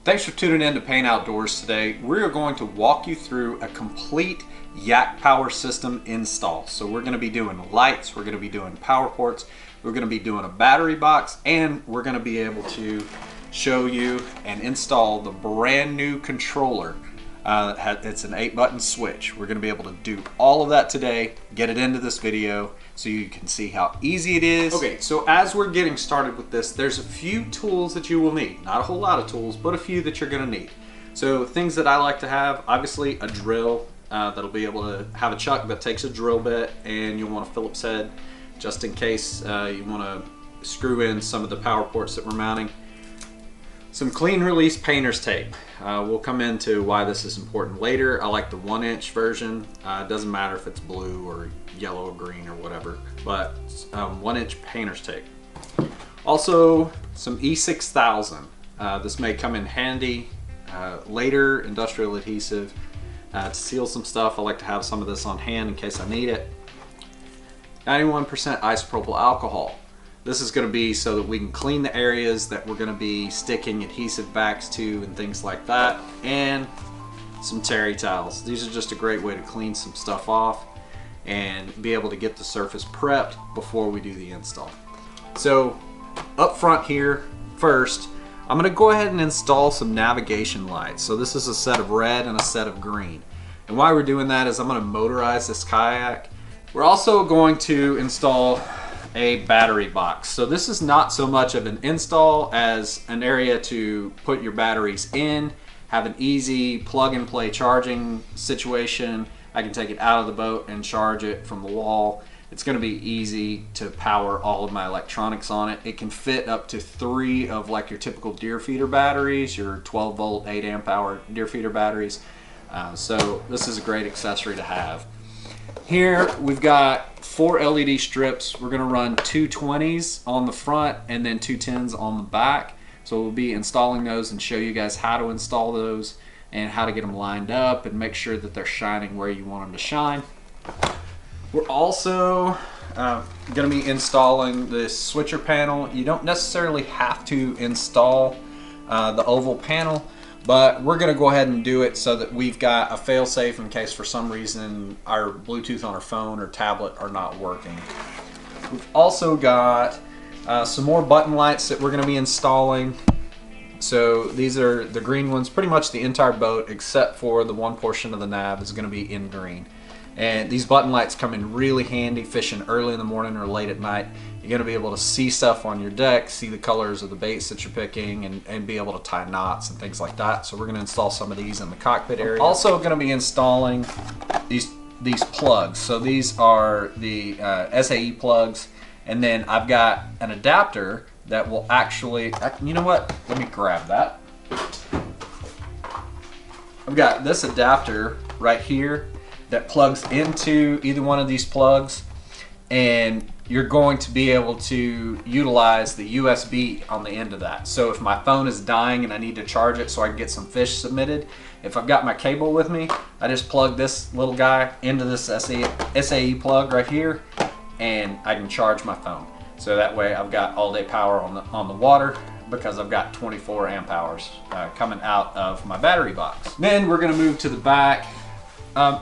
Thanks for tuning in to Payne Outdoors today. We're going to walk you through a complete Yak-Power system install. So we're going to be doing lights, we're going to be doing power ports, we're going to be doing a battery box, and we're going to be able to show you and install the brand new controller. It's an 8-button switch. We're going to be able to do all of that today, get it into this video so you can see how easy it is. Okay, so as we're getting started with this, there's a few tools that you will need. Not a whole lot of tools, but a few that you're going to need. So things that I like to have, obviously a drill that'll be able to have a chuck that takes a drill bit, and you'll want a Phillips head just in case you want to screw in some of the power ports that we're mounting. Some clean release painter's tape. We'll come into why this is important later. I like the 1-inch version. It doesn't matter if it's blue or yellow or green or whatever, but 1-inch painter's tape. Also some E6000. This may come in handy later. Industrial adhesive to seal some stuff. I like to have some of this on hand in case I need it. 91% isopropyl alcohol. This is going to be so that we can clean the areas that we're going to be sticking adhesive backs to and things like that. And some terry towels. These are just a great way to clean some stuff off and be able to get the surface prepped before we do the install. So up front here, first, I'm going to go ahead and install some navigation lights. So this is a set of red and a set of green. And why we're doing that is I'm going to motorize this kayak. We're also going to install a battery box. So this is not so much of an install as an area to put your batteries in, have an easy plug and play charging situation. I can take it out of the boat and charge it from the wall. It's going to be easy to power all of my electronics on it. It can fit up to 3 of like your typical deer feeder batteries, your 12 volt 8 amp hour deer feeder batteries. So this is a great accessory to have. Here we've got 4 LED strips. We're going to run 2 20s on the front and then 2 10s on the back. So we'll be installing those and show you guys how to install those and how to get them lined up and make sure that they're shining where you want them to shine. We're also going to be installing this switcher panel. You don't necessarily have to install the oval panel, but we're going to go ahead and do it so that we've got a fail-safe in case for some reason our Bluetooth on our phone or tablet are not working. We've also got some more button lights that we're going to be installing. So these are the green ones. Pretty much the entire boat except for the one portion of the nav is going to be in green. And these button lights come in really handy fishing early in the morning or late at night. You're going to be able to see stuff on your deck, see the colors of the baits that you're picking, and be able to tie knots and things like that. So we're going to install some of these in the cockpit area. Also going to be installing these plugs. So these are the SAE plugs, and then I've got an adapter that will actually, you know what? Let me grab that. I've got this adapter right here that plugs into either one of these plugs, and you're going to be able to utilize the USB on the end of that. So if my phone is dying and I need to charge it so I can get some fish submitted, if I've got my cable with me, I just plug this little guy into this SAE plug right here, and I can charge my phone. So that way I've got all day power on the water because I've got 24 amp hours coming out of my battery box. Then we're gonna move to the back.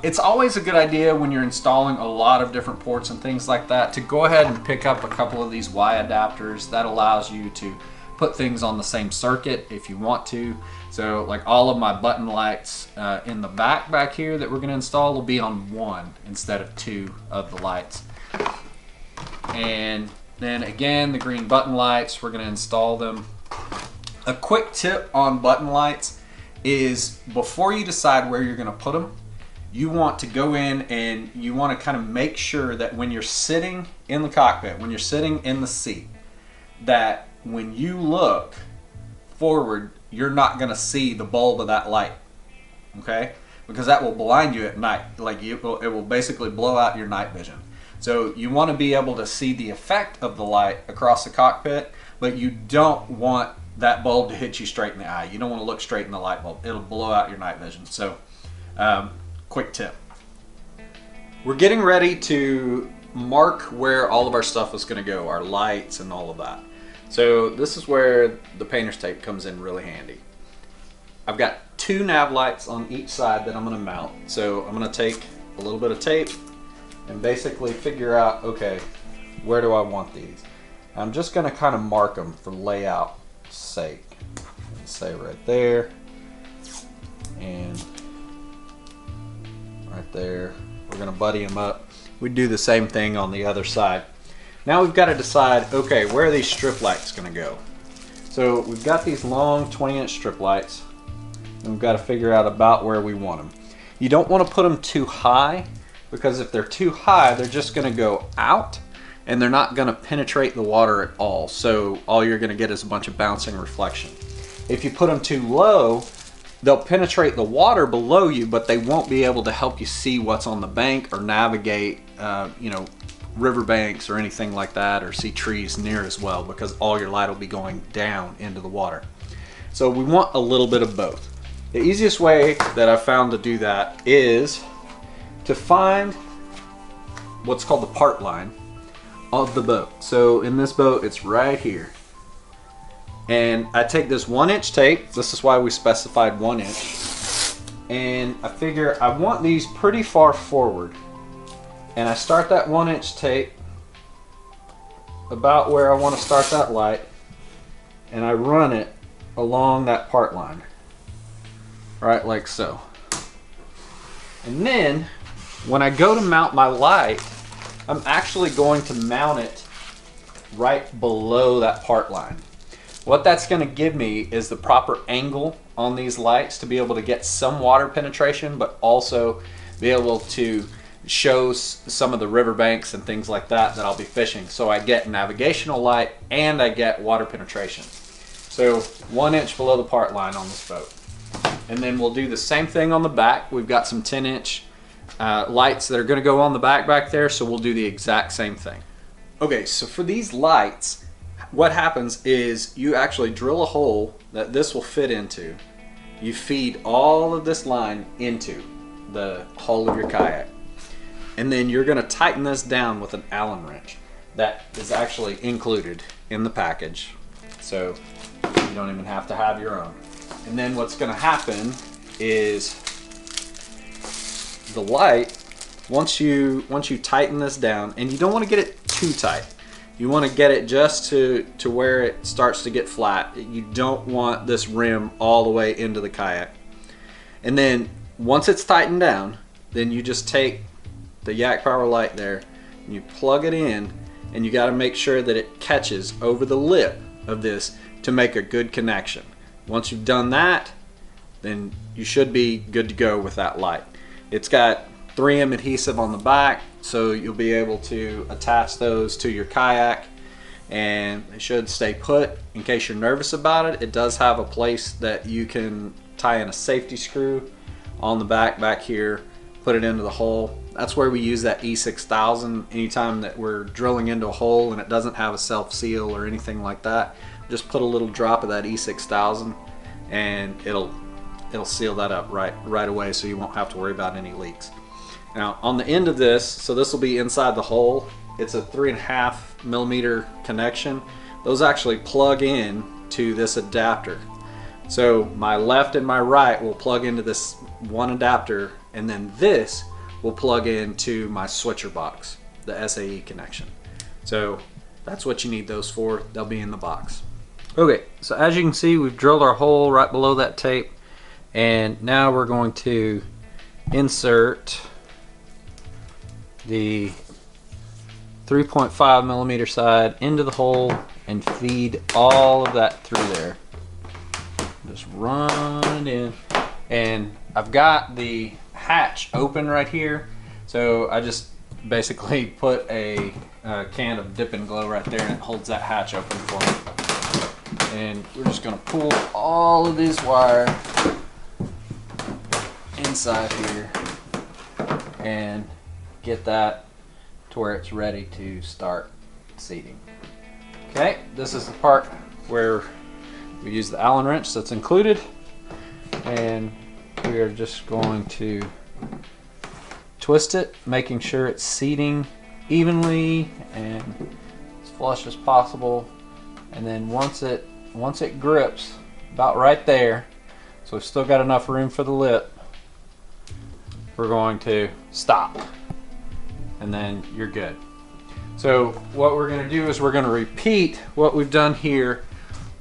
It's always a good idea when you're installing a lot of different ports and things like that to go ahead and pick up a couple of these Y adapters. That allows you to put things on the same circuit if you want to. So like all of my button lights in the back here that we're going to install will be on 1 instead of 2 of the lights. And then again, the green button lights, we're going to install them. A quick tip on button lights is before you decide where you're going to put them, you want to go in and you want to kind of make sure that when you're sitting in the cockpit, when you're sitting in the seat, that when you look forward, you're not going to see the bulb of that light, okay? Because that will blind you at night. Like it will basically blow out your night vision. So you want to be able to see the effect of the light across the cockpit, but you don't want that bulb to hit you straight in the eye. You don't want to look straight in the light bulb. It'll blow out your night vision. So quick tip. We're getting ready to mark where all of our stuff is going to go, our lights and all of that. So this is where the painter's tape comes in really handy. I've got 2 nav lights on each side that I'm going to mount. So I'm going to take a little bit of tape and basically figure out, okay, where do I want these? I'm just going to kind of mark them for layout sake. Say right there and right there. We're going to buddy them up. We do the same thing on the other side. Now we've got to decide, okay, where are these strip lights going to go? So we've got these long 20-inch strip lights, and we've got to figure out about where we want them. You don't want to put them too high, because if they're too high, they're just going to go out and they're not going to penetrate the water at all. So all you're going to get is a bunch of bouncing reflection. If you put them too low, they'll penetrate the water below you, but they won't be able to help you see what's on the bank or navigate, you know, riverbanks or anything like that, or see trees near as well, because all your light will be going down into the water. So we want a little bit of both. The easiest way that I've found to do that is to find what's called the part line of the boat. So in this boat, it's right here. And I take this 1-inch tape. This is why we specified 1 inch. And I figure I want these pretty far forward. And I start that 1-inch tape about where I want to start that light. And I run it along that part line. Right, like so. And then when I go to mount my light, I'm actually going to mount it right below that part line. What that's going to give me is the proper angle on these lights to be able to get some water penetration, but also be able to show some of the riverbanks and things like that that I'll be fishing. So I get navigational light and I get water penetration. So 1 inch below the part line on this boat. And then we'll do the same thing on the back. We've got some 10-inch lights that are going to go on the back there, so we'll do the exact same thing. Okay, so for these lights, what happens is you actually drill a hole that this will fit into. You feed all of this line into the hull of your kayak. And then you're going to tighten this down with an Allen wrench. That is actually included in the package. So you don't even have to have your own. And then what's going to happen is the light, once you tighten this down, and you don't want to get it too tight. You want to get it just to where it starts to get flat. You don't want this rim all the way into the kayak. And then once it's tightened down, then you just take the Yak-Power light there and you plug it in, and you got to make sure that it catches over the lip of this to make a good connection. Once you've done that, then you should be good to go with that light. It's got 3M adhesive on the back, so you'll be able to attach those to your kayak and they should stay put. In case you're nervous about it, it does have a place that you can tie in a safety screw on the back here, put it into the hole. That's where we use that E6000 anytime that we're drilling into a hole and it doesn't have a self-seal or anything like that. Just put a little drop of that E6000 and it'll seal that up right away, so you won't have to worry about any leaks. Now on the end of this, so this will be inside the hole, it's a 3.5 millimeter connection. Those actually plug in to this adapter. So my left and my right will plug into this one adapter, and then this will plug into my switcher box, the SAE connection. So that's what you need those for. They'll be in the box. Okay, so as you can see, we've drilled our hole right below that tape, and now we're going to insert the 3.5 millimeter side into the hole and feed all of that through there. Just run it in, and I've got the hatch open right here, so I just basically put a can of dip and glow right there, and it holds that hatch open for me. And we're just going to pull all of this wire inside here and get that to where it's ready to start seating. Okay, this is the part where we use the Allen wrench that's included, and we are just going to twist it, making sure it's seating evenly and as flush as possible. And then once it grips about right there, So we've still got enough room for the lip. We're going to stop, and then you're good. So what we're gonna do is we're gonna repeat what we've done here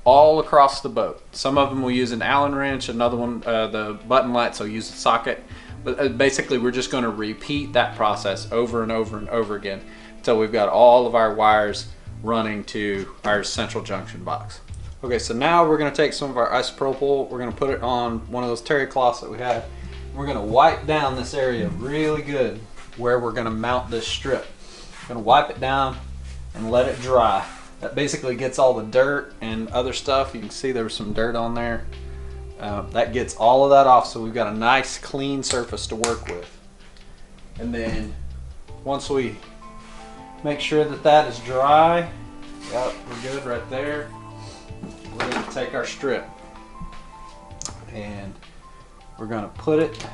all across the boat. Some of them will use an Allen wrench, another one, the button lights will use a socket. But basically we're just gonna repeat that process over and over and over again until we've got all of our wires running to our central junction box. Okay, so now we're gonna take some of our isopropyl, we're gonna put it on one of those terry cloths that we had. We're gonna wipe down this area really good where we're gonna mount this strip. Gonna wipe it down and let it dry. That basically gets all the dirt and other stuff. You can see there was some dirt on there. That gets all of that off, so we've got a nice clean surface to work with. And then once we make sure that that is dry, yep, we're good right there. We're gonna take our strip and we're gonna put it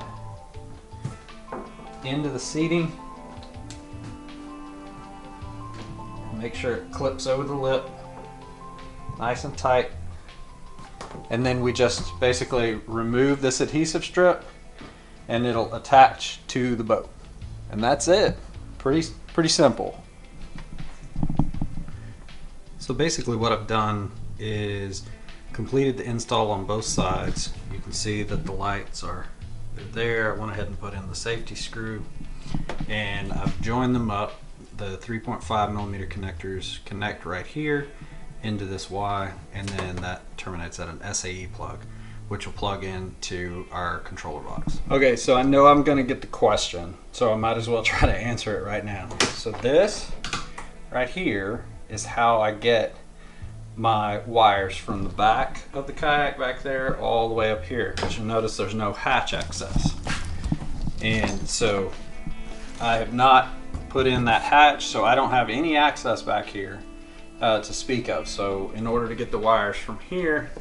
into the seating. Make sure it clips over the lip, nice and tight. And then we just basically remove this adhesive strip and it'll attach to the boat. And that's it. Pretty simple. So basically what I've done is completed the install on both sides. You can see that the lights are there. I went ahead and put in the safety screw and I've joined them up. The 3.5 millimeter connectors connect right here into this Y, and then that terminates at an SAE plug, which will plug into our controller box. Okay, so I know I'm gonna get the question, so I might as well try to answer it right now. So this right here is how I get my wires from the back of the kayak back there all the way up here. But you'll notice there's no hatch access. And so I have not put in that hatch, so I don't have any access back here to speak of. So in order to get the wires from here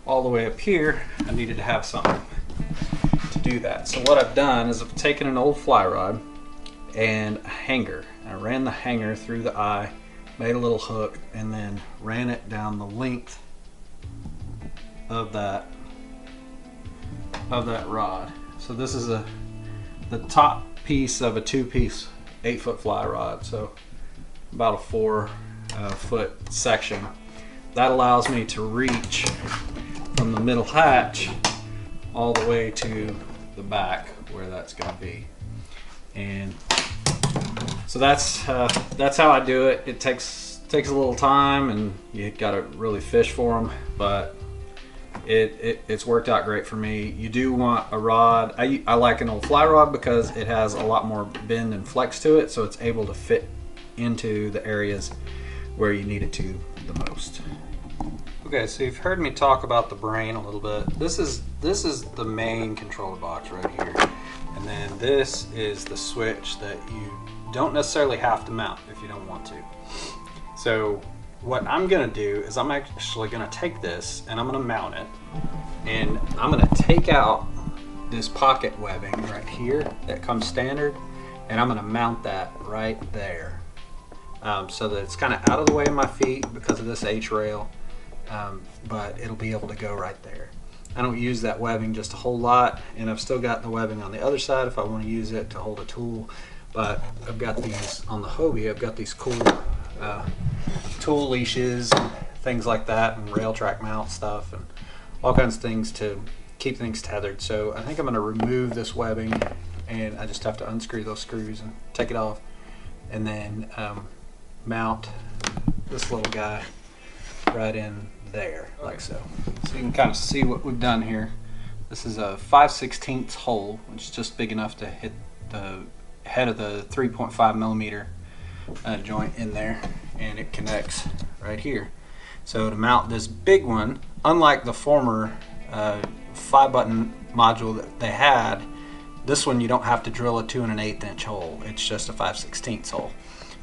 all the way up here, I needed to have something to do that. So what I've done is I've taken an old fly rod and a hanger. I ran the hanger through the eye, made a little hook, and then ran it down the length of that rod. So this is the top piece of a 2-piece 8-foot fly rod, so about a 4-foot section. That allows me to reach from the middle hatch all the way to the back where that's going to be. And so that's how I do it. It takes a little time, and you got to really fish for them, but it's worked out great for me. You do want a rod. I like an old fly rod because it has a lot more bend and flex to it, so it's able to fit into the areas where you need it to the most. Okay, so you've heard me talk about the brain a little bit. This is the main controller box right here, and then this is the switch that you don't necessarily have to mount if you don't want to. So what I'm gonna do is I'm actually gonna take this and I'm gonna mount it, and I'm gonna take out this pocket webbing right here that comes standard, and I'm gonna mount that right there so that it's kind of out of the way of my feet because of this H-rail, but it'll be able to go right there. I don't use that webbing just a whole lot, and I've still got the webbing on the other side if I want to use it to hold a tool, but I've got these on the Hobie. I've got these cool tool leashes and things like that, and rail track mount stuff and all kinds of things to keep things tethered. So I think I'm going to remove this webbing, and I just have to unscrew those screws and take it off, and then mount this little guy right in there, like so. So you can kind of see what we've done here. This is a 5/16 hole, which is just big enough to hit the head of the 3.5 millimeter joint in there, and it connects right here. So to mount this big one, unlike the former 5-button module that they had, this one you don't have to drill a 2 1/8 inch hole. It's just a 5/16 hole,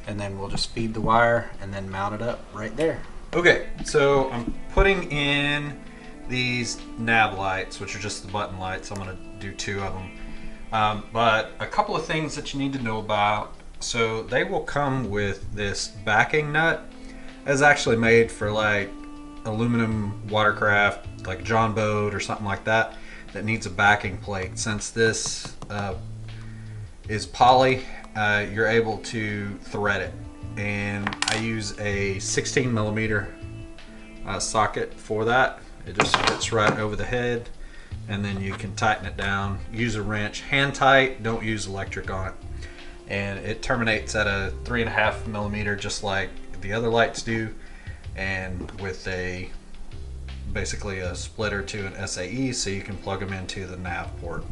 and then we'll just feed the wire and then mount it up right there. Okay, so I'm putting in these nav lights, which are just the button lights. I'm going to do 2 of them, but a couple of things that you need to know about. So they will come with this backing nut. It's actually made for like aluminum watercraft, like John boat or something like that. that needs a backing plate. Since this is poly, you're able to thread it, and I use a 16 millimeter socket for that. It just fits right over the head, and then you can tighten it down. Use a wrench, hand tight, don't use electric on it. And it terminates at a 3.5 millimeter, just like the other lights do, and with basically a splitter to an SAE, so you can plug them into the nav port.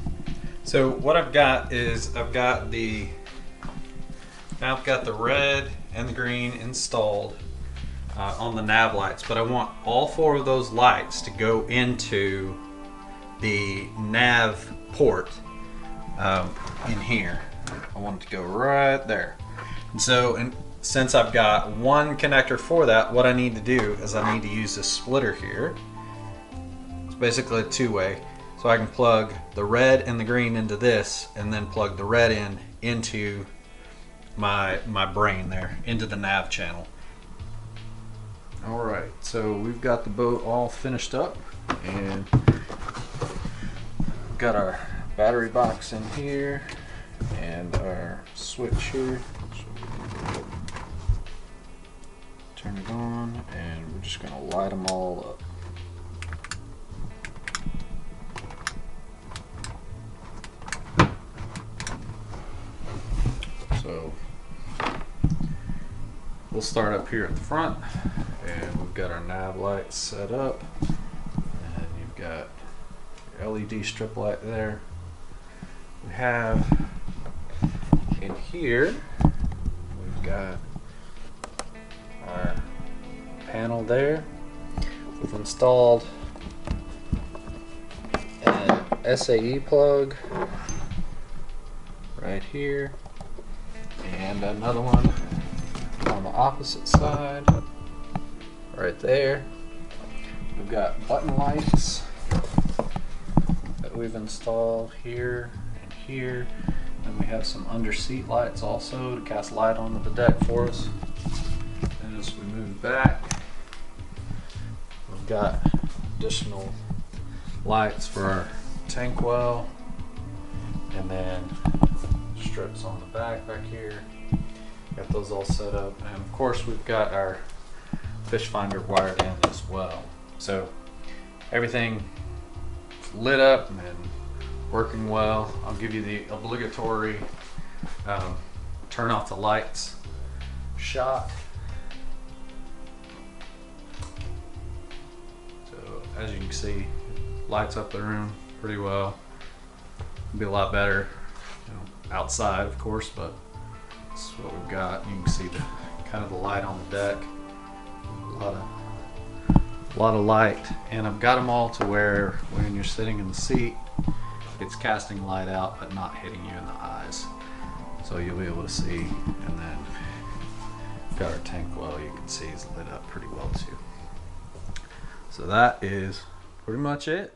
So what I've got is I've got the red and the green installed on the nav lights, but I want all 4 of those lights to go into the nav port in here. I want it to go right there. And so, since I've got one connector for that, what I need to do is I need to use this splitter here. It's basically a 2-way. So I can plug the red and the green into this, and then plug the red into my brain there, into the nav channel. Alright, so we've got the boat all finished up, and got our battery box in here and our switch here. So turn it on, and we're just going to light them all up. So we'll start up here at the front, and we've got our nav lights set up, and you've got your LED strip light there. We have in here, we've got our panel there. We've installed an SAE plug right here, and another one on the opposite side right there. We've got button lights that we've installed here and here, and we have some under seat lights also to cast light onto the deck for us. And as we move back, we've got additional lights for our tank well, and then strips on the back here. Got those all set up, and of course we've got our fish finder wired in as well. So everything lit up and working well. I'll give you the obligatory turn off the lights shot. So as you can see, lights up the room pretty well. It'll be a lot better, you know, outside of course, but this is what we've got. You can see the kind of the light on the deck. A lot of light, and I've got them all to where when you're sitting in the seat, it's casting light out but not hitting you in the eyes, so you'll be able to see. And then got our tank well, you can see is lit up pretty well too. So that is pretty much it.